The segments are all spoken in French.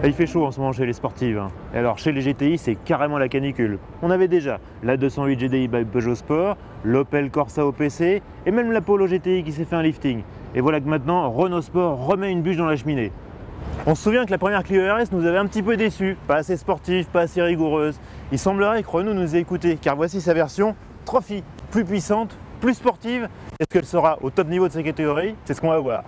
Et il fait chaud en ce moment chez les sportives, hein. Et alors chez les GTI, c'est carrément la canicule. On avait déjà la 208 GDI by Peugeot Sport, l'Opel Corsa OPC et même la Polo GTI qui s'est fait un lifting. Et voilà que maintenant, Renault Sport remet une bûche dans la cheminée. On se souvient que la première Clio RS nous avait un petit peu déçus, pas assez sportive, pas assez rigoureuse. Il semblerait que Renault nous ait écoutés, car voici sa version Trophy, plus puissante, plus sportive. Est-ce qu'elle sera au top niveau de sa catégorie? C'est ce qu'on va voir.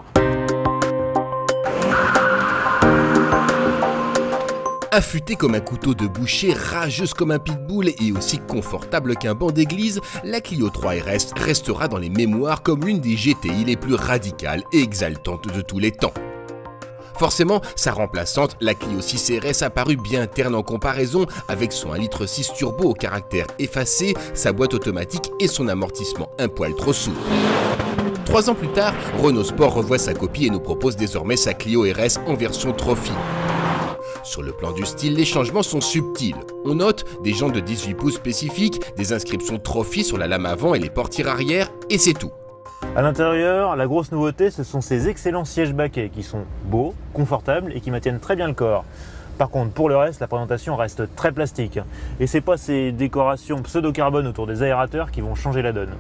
Affûtée comme un couteau de boucher, rageuse comme un pitbull et aussi confortable qu'un banc d'église, la Clio 3 RS restera dans les mémoires comme l'une des GTI les plus radicales et exaltantes de tous les temps. Forcément, sa remplaçante, la Clio 6 RS, apparut bien terne en comparaison avec son 1,6 litre turbo au caractère effacé, sa boîte automatique et son amortissement un poil trop sourd. 3 ans plus tard, Renault Sport revoit sa copie et nous propose désormais sa Clio RS en version Trophy. Sur le plan du style, les changements sont subtils. On note des jantes de 18 pouces spécifiques, des inscriptions Trophy sur la lame avant et les portières arrière, et c'est tout. À l'intérieur, la grosse nouveauté, ce sont ces excellents sièges baquets qui sont beaux, confortables et qui maintiennent très bien le corps. Par contre, pour le reste, la présentation reste très plastique. Et c'est pas ces décorations pseudo-carbone autour des aérateurs qui vont changer la donne.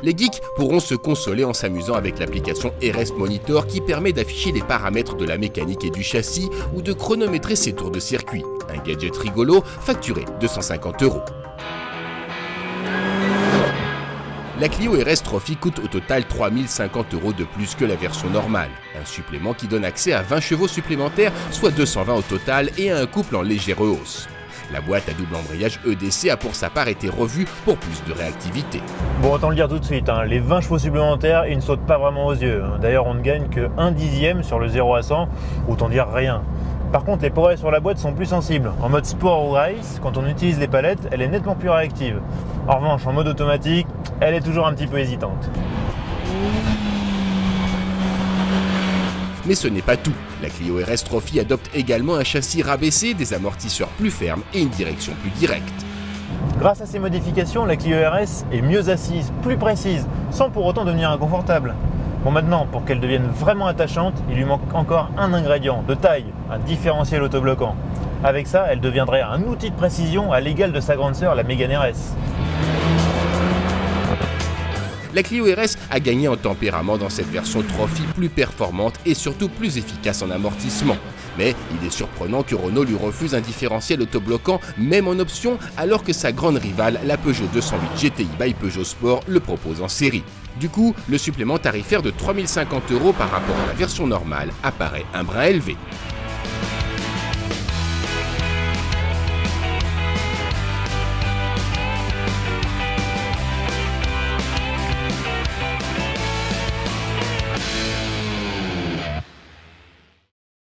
Les geeks pourront se consoler en s'amusant avec l'application RS Monitor qui permet d'afficher les paramètres de la mécanique et du châssis ou de chronométrer ses tours de circuit. Un gadget rigolo facturé 250 €. La Clio RS Trophy coûte au total 3 050 € de plus que la version normale. Un supplément qui donne accès à 20 chevaux supplémentaires, soit 220 au total, et à un couple en légère hausse. La boîte à double embrayage EDC a pour sa part été revue pour plus de réactivité. Bon, autant le dire tout de suite, hein, les 20 chevaux supplémentaires, ils ne sautent pas vraiment aux yeux. D'ailleurs, on ne gagne que 1/10 sur le 0 à 100, autant dire rien. Par contre, les progrès sur la boîte sont plus sensibles. En mode sport ou race, quand on utilise les palettes, elle est nettement plus réactive. En revanche, en mode automatique, elle est toujours un petit peu hésitante. Mais ce n'est pas tout. La Clio RS Trophy adopte également un châssis rabaissé, des amortisseurs plus fermes et une direction plus directe. Grâce à ces modifications, la Clio RS est mieux assise, plus précise, sans pour autant devenir inconfortable. Bon, maintenant, pour qu'elle devienne vraiment attachante, il lui manque encore un ingrédient de taille, un différentiel autobloquant. Avec ça, elle deviendrait un outil de précision à l'égal de sa grande sœur, la Mégane RS. La Clio RS a gagné en tempérament dans cette version Trophy plus performante et surtout plus efficace en amortissement. Mais il est surprenant que Renault lui refuse un différentiel autobloquant même en option alors que sa grande rivale, la Peugeot 208 GTI by Peugeot Sport, le propose en série. Du coup, le supplément tarifaire de 3 050 € par rapport à la version normale apparaît un brin élevé.